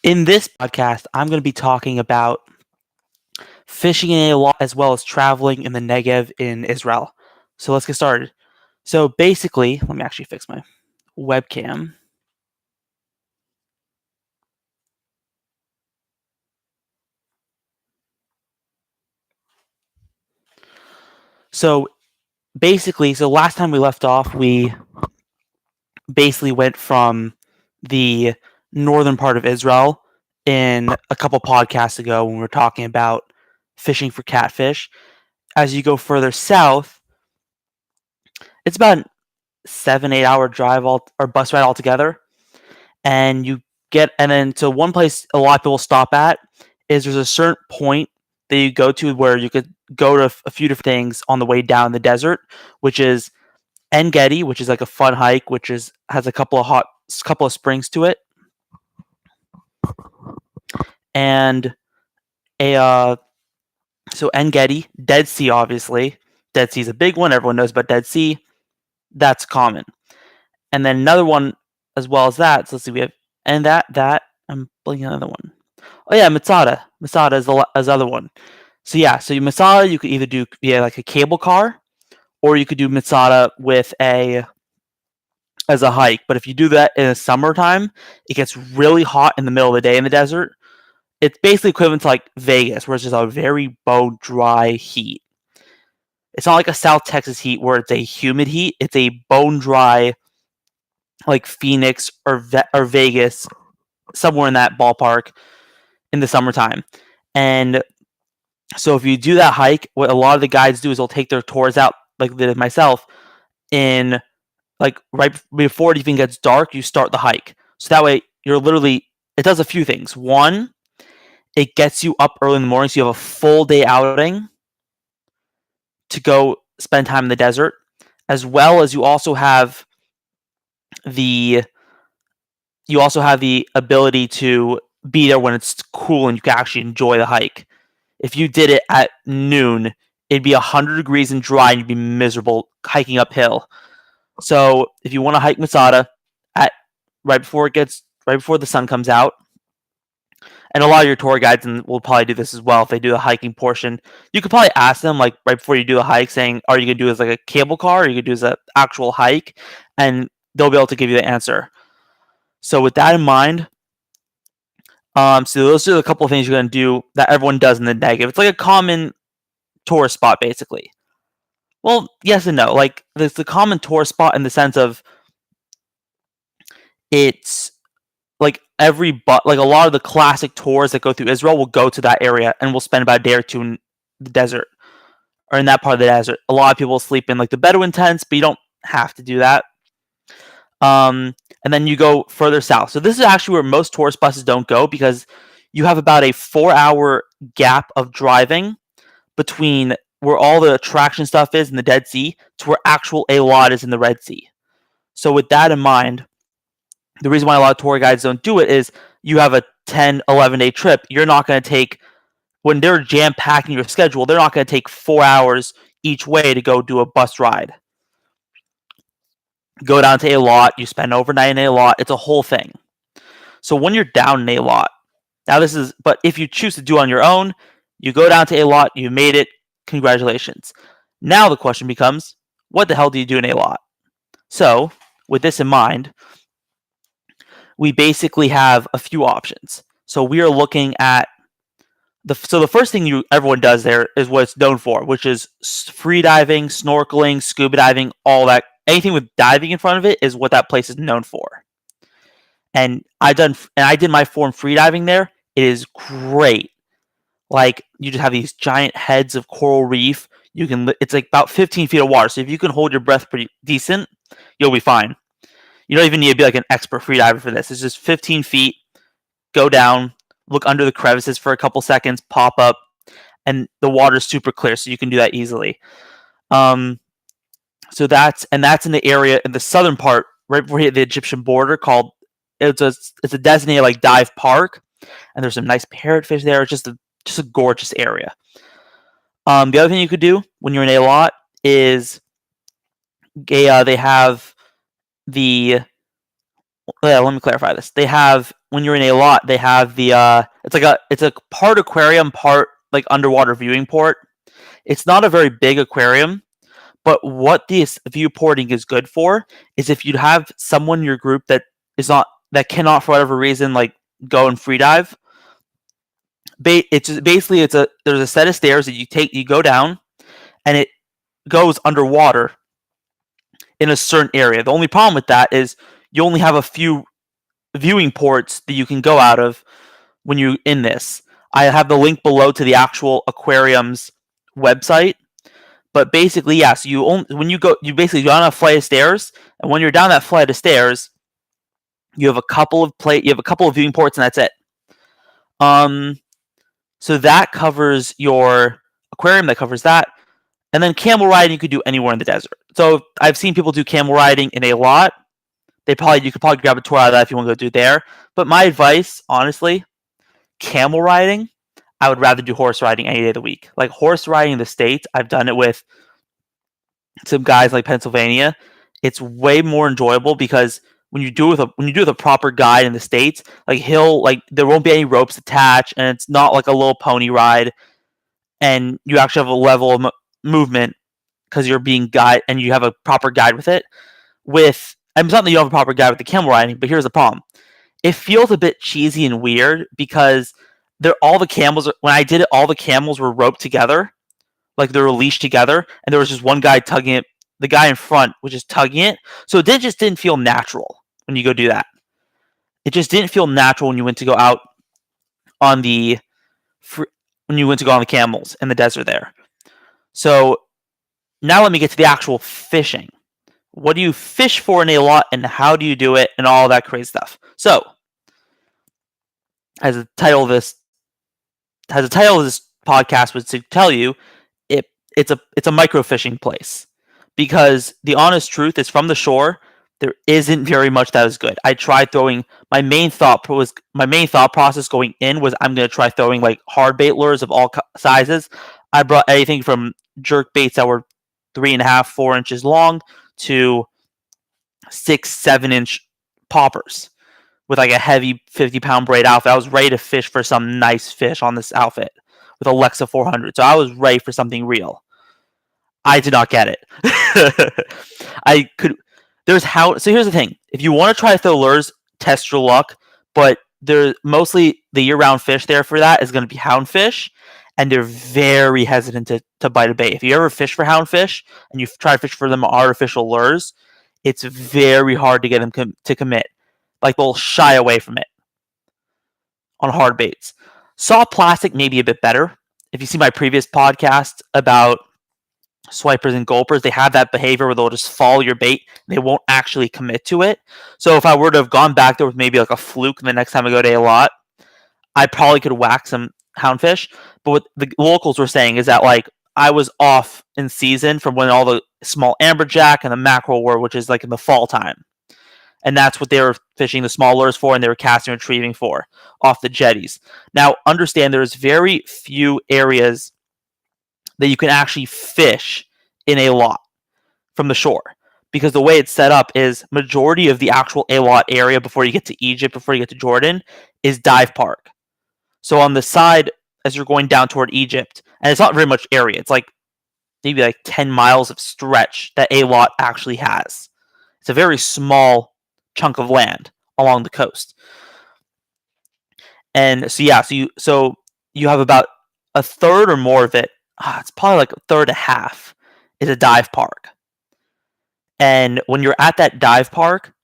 In this podcast, I'm going to be talking about fishing in Eilat as well as traveling in the Negev in Israel. So let's get started. So basically, let me actually fix my webcam. So last time we left off, we basically went from the northern part of Israel in a couple podcasts ago when we were talking about fishing for catfish. As you go further south, it's about 7-8 hour drive or bus ride altogether, and so one place a lot of people stop at is there's a certain point that you go to where you could go to a few different things on the way down the desert, which is En Gedi, which is like a fun hike, which has a couple of springs to it, and so En Gedi, Dead Sea, obviously. Dead Sea is a big one. Everyone knows about Dead Sea. That's common. And then another one as well as that. So let's see, we have that I'm blinking another one. Oh yeah, Masada. Masada is the other one. So yeah, so Masada you could either do via like a cable car, or you could do Masada as a hike. But if you do that in the summertime, it gets really hot in the middle of the day in the desert. It's basically equivalent to like Vegas, where it's just a very bone dry heat. It's not like a South Texas heat where it's a humid heat. It's a bone dry, like Phoenix or Vegas, somewhere in that ballpark in the summertime. And so if you do that hike, what a lot of the guides do is they'll take their tours out, like myself, in like right before it even gets dark, you start the hike. So that way it does a few things. One, it gets you up early in the morning, so you have a full day outing to go spend time in the desert, as well as you also have the ability to be there when it's cool and you can actually enjoy the hike. If you did it at noon, it'd be 100 degrees and dry and you'd be miserable hiking uphill. So if you want to hike Masada right before the sun comes out, and a lot of your tour guides will probably do this as well if they do the hiking portion. You could probably ask them like right before you do the hike, saying, "Are you gonna do this like a cable car, or are you gonna do this an actual hike?" And they'll be able to give you the answer. So with that in mind, so those are a couple of things you're gonna do that everyone does in the Negev. It's like a common tourist spot, basically. Well, yes and no. Like there's the common tourist spot in the sense of it's like like a lot of the classic tours that go through Israel will go to that area and will spend about a day or two in the desert or in that part of the desert. A lot of people sleep in like the Bedouin tents, but you don't have to do that. And then you go further south. So this is actually where most tourist buses don't go, because you have about a 4-hour gap of driving between where all the attraction stuff is in the Dead Sea to where actual Eilat is in the Red Sea. So with that in mind, the reason why a lot of tour guides don't do it is you have a 10, 11-day trip. You're not going to take, when they're jam-packing your schedule, they're not going to take 4 hours each way to go do a bus ride. Go down to Eilat, you spend overnight in Eilat. It's a whole thing. So when you're down in Eilat, but if you choose to do it on your own, you go down to Eilat, you made it, congratulations. Now the question becomes, what the hell do you do in Eilat? So, with this in mind, we basically have a few options. So we are looking at the first thing everyone does there is what it's known for, which is free diving, snorkeling, scuba diving, all that. Anything with diving in front of it is what that place is known for. And I did my form free diving there. It is great. Like you just have these giant heads of coral reef. It's like about 15 feet of water. So if you can hold your breath pretty decent, you'll be fine. You don't even need to be like an expert free diver for this. It's just 15 feet, go down, look under the crevices for a couple seconds, pop up, and the water is super clear, so you can do that easily. So that's in the area in the southern part, right before you hit the Egyptian border, called it's a designated like dive park, and there's some nice parrotfish there. It's just a gorgeous area. The other thing you could do when you're in Eilat is they have let me clarify this. They have when you're in Eilat, they have the it's a part aquarium, part like underwater viewing port. It's not a very big aquarium, but what this viewporting is good for is if you have someone in your group that cannot for whatever reason like go and free dive. It's basically there's a set of stairs that you go down, and it goes underwater in a certain area. The only problem with that is you only have a few viewing ports that you can go out of when you're in this. I have the link below to the actual aquarium's website. But basically, yeah, so you basically go down a flight of stairs, and when you're down that flight of stairs, you have a couple of viewing ports, and that's it. So that covers your aquarium, that covers that. And then camel riding you could do anywhere in the desert. So I've seen people do camel riding in Eilat. You could probably grab a tour out of that if you want to go do there. But my advice, honestly, camel riding, I would rather do horse riding any day of the week. Like horse riding in the States, I've done it with some guys like Pennsylvania. It's way more enjoyable because when you do it with a proper guide in the States, like there won't be any ropes attached, and it's not like a little pony ride, and you actually have a level of movement because you're being guided and you have a proper guide with it. It's not that you have a proper guide with the camel riding, but here's the problem. It feels a bit cheesy and weird because when I did it, all the camels were roped together, like they were leashed together, and there was just one guy tugging it. The guy in front was just tugging it, so it just didn't feel natural when you go do that. It just didn't feel natural when you went to go out on the camels in the desert there. So now let me get to the actual fishing. What do you fish for in Eilat, and how do you do it, and all that crazy stuff? So, as the title of this podcast was to tell you, it's a microfishing place, because the honest truth is from the shore there isn't very much that is good. I tried throwing my main thought process going in was I'm going to try throwing like hard bait lures of all sizes. I brought anything from jerk baits that were 3.5, 4 inches long to 6, 7 inch poppers with like a heavy 50-pound braid outfit. I was ready to fish for some nice fish on this outfit with Alexa 400. So I was ready for something real. I did not get it. So here's the thing. If you want to try to throw lures, test your luck, but they're mostly the year-round fish there for that is going to be houndfish, and they're very hesitant to bite a bait. If you ever fish for houndfish and you try to fish for them on artificial lures, it's very hard to get them to commit. Like they'll shy away from it on hard baits. Soft plastic may be a bit better. If you see my previous podcast about swipers and gulpers, they have that behavior where they'll just follow your bait. They won't actually commit to it. So if I were to have gone back there with maybe like a fluke the next time I go to Eilat, I probably could whack some houndfish. But what the locals were saying is that like I was off in season from when all the small amberjack and the mackerel were, which is like in the fall time. And that's what they were fishing the small lures for, and they were casting and retrieving for off the jetties. Now, understand there's very few areas that you can actually fish in Eilat from the shore, because the way it's set up is majority of the actual Eilat area before you get to Egypt, before you get to Jordan, is dive park. So on the side, as you're going down toward Egypt, and it's not very much area, it's like maybe like 10 miles of stretch that Eilat actually has. It's a very small chunk of land along the coast. And so yeah, so you have about a third or more of it. It's probably like a third and a half is a dive park. And when you're at that dive park,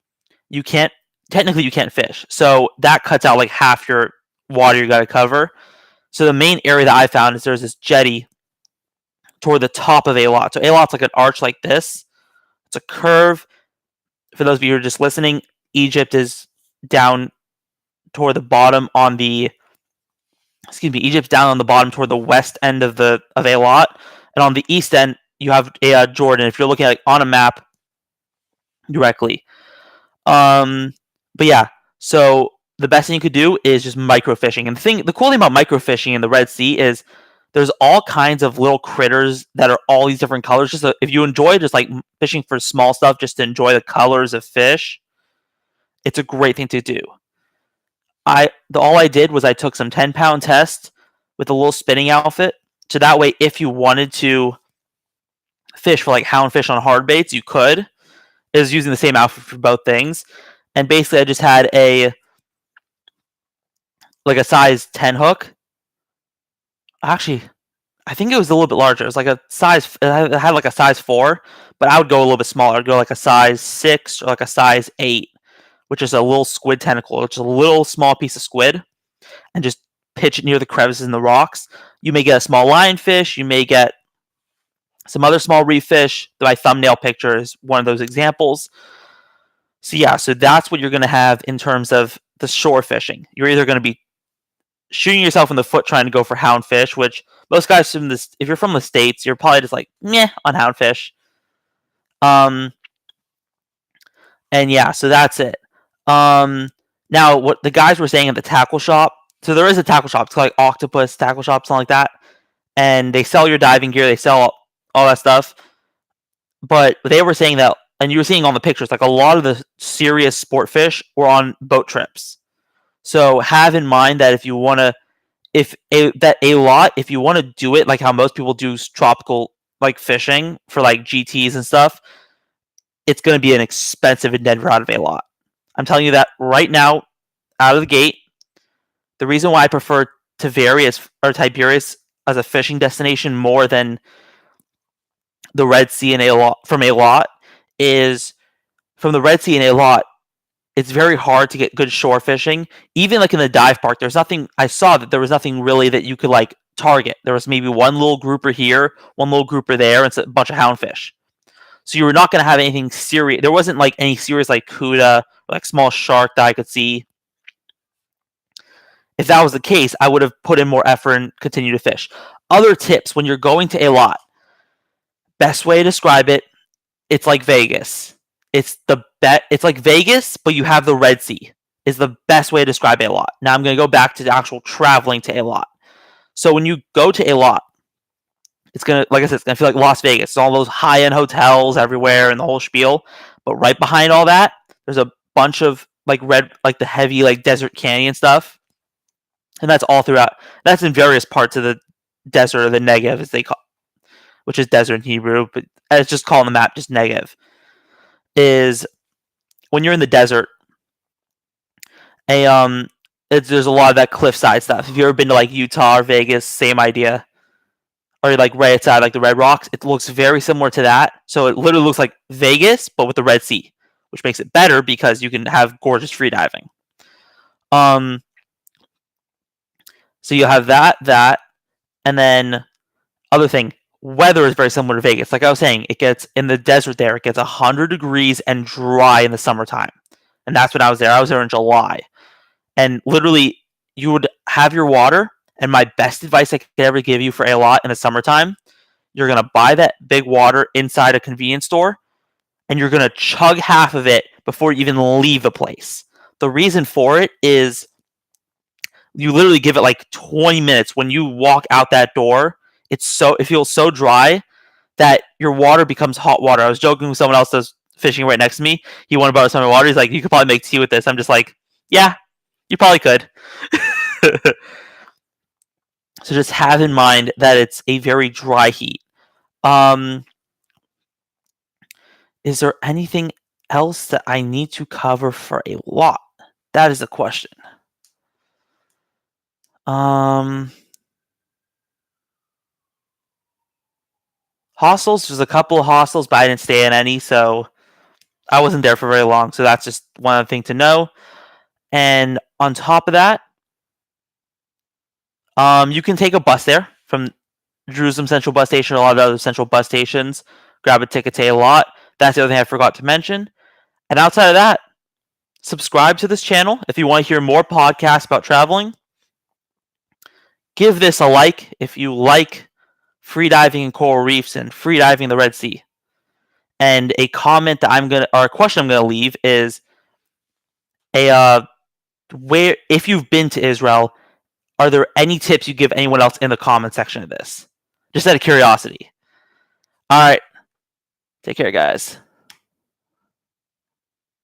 you can't fish. So that cuts out like half your water you got to cover. So the main area that I found is there's this jetty toward the top of Eilat. So Eilat's like an arch like this. It's a curve. For those of you who are just listening, Egypt is down toward the bottom on the Egypt's down on the bottom toward the west end of Eilat, and on the east end you have Jordan. If you're looking at like on a map directly, but yeah. So the best thing you could do is just microfishing. And the cool thing about microfishing in the Red Sea is there's all kinds of little critters that are all these different colors. Just if you enjoy just like fishing for small stuff, just to enjoy the colors of fish, it's a great thing to do. all I did was I took some 10-pound tests with a little spinning outfit. So that way, if you wanted to fish for like houndfish on hard baits, you could. It was using the same outfit for both things. And basically, I just had a size 10 hook. Actually, I think it was a little bit larger. It was like a size. It had like a size 4, but I would go a little bit smaller. I'd go like a size 6 or like a size 8, which is a little squid tentacle, which is a little small piece of squid, and just pitch it near the crevices in the rocks. You may get a small lionfish. You may get some other small reef fish. My thumbnail picture is one of those examples. So yeah, so that's what you're going to have in terms of the shore fishing. You're either going to be shooting yourself in the foot trying to go for houndfish, which most guys from this, if you're from the States, you're probably just like, meh, on houndfish. And yeah, so that's it. Now, what the guys were saying at the tackle shop, so there is a tackle shop. It's called like Octopus Tackle Shop, something like that. And they sell your diving gear. They sell all that stuff. But they were saying that, and you were seeing on the pictures, like a lot of the serious sport fish were on boat trips. So have in mind that if you want to, if you want to do it like how most people do tropical like fishing for like GTs and stuff, it's going to be an expensive endeavor out of Eilat. I'm telling you that right now, out of the gate. The reason why I prefer Tiberius as a fishing destination more than the Red Sea and Eilat is from the Red Sea and Eilat, it's very hard to get good shore fishing. Even like in the dive park, I saw that there was nothing really that you could like target. There was maybe one little grouper here, one little grouper there, and it's a bunch of houndfish. So you were not going to have anything serious. There wasn't like any serious like cuda or like small shark that I could see. If that was the case, I would have put in more effort and continue to fish. Other tips when you're going to Eilat. Best way to describe it, it's like Vegas. It's like Vegas, but you have the Red Sea. Is the best way to describe Eilat. Now I'm going to go back to the actual traveling to Eilat. So when you go to Eilat, it's going to, like I said, it's going to feel like Las Vegas. It's all those high-end hotels everywhere and the whole spiel. But right behind all that, there's a bunch of like the heavy like desert canyon stuff. And that's all throughout. That's in various parts of the desert, or the Negev, as they call, which is desert in Hebrew, but it's just called on the map just Negev. Is when you're in the desert, there's a lot of that cliffside stuff. If you've ever been to like Utah or Vegas, same idea. Or like right outside like the Red Rocks, it looks very similar to that. So it literally looks like Vegas, but with the Red Sea, which makes it better because you can have gorgeous free diving. So you have that, and then other thing, weather is very similar to Vegas. Like I was saying, it gets in the desert there, it gets 100 degrees and dry in the summertime. And that's when I was there. I was there in July. And literally, you would have your water, and my best advice I could ever give you for Eilat in the summertime, you're going to buy that big water inside a convenience store, and you're going to chug half of it before you even leave the place. The reason for it is you literally give it like 20 minutes. When you walk out that door, it feels so dry that your water becomes hot water. I was joking with someone else that's fishing right next to me. He wanted to borrow some of my water. He's like, you could probably make tea with this. I'm just like, yeah, you probably could. So just have in mind that it's a very dry heat. Is there anything else that I need to cover for Eilat? That is the question. Hostels, there's a couple of hostels, but I didn't stay in any, so I wasn't there for very long. So that's just one other thing to know. And on top of that, you can take a bus there from Jerusalem Central Bus Station or a lot of other central bus stations. Grab a ticket to Eilat. That's the other thing I forgot to mention. And outside of that, subscribe to this channel if you want to hear more podcasts about traveling. Give this a like if you like freediving in coral reefs and freediving in the Red Sea. And a comment that or a question I'm gonna leave is where, if you've been to Israel, are there any tips you give anyone else in the comment section of this? Just out of curiosity. All right. Take care, guys.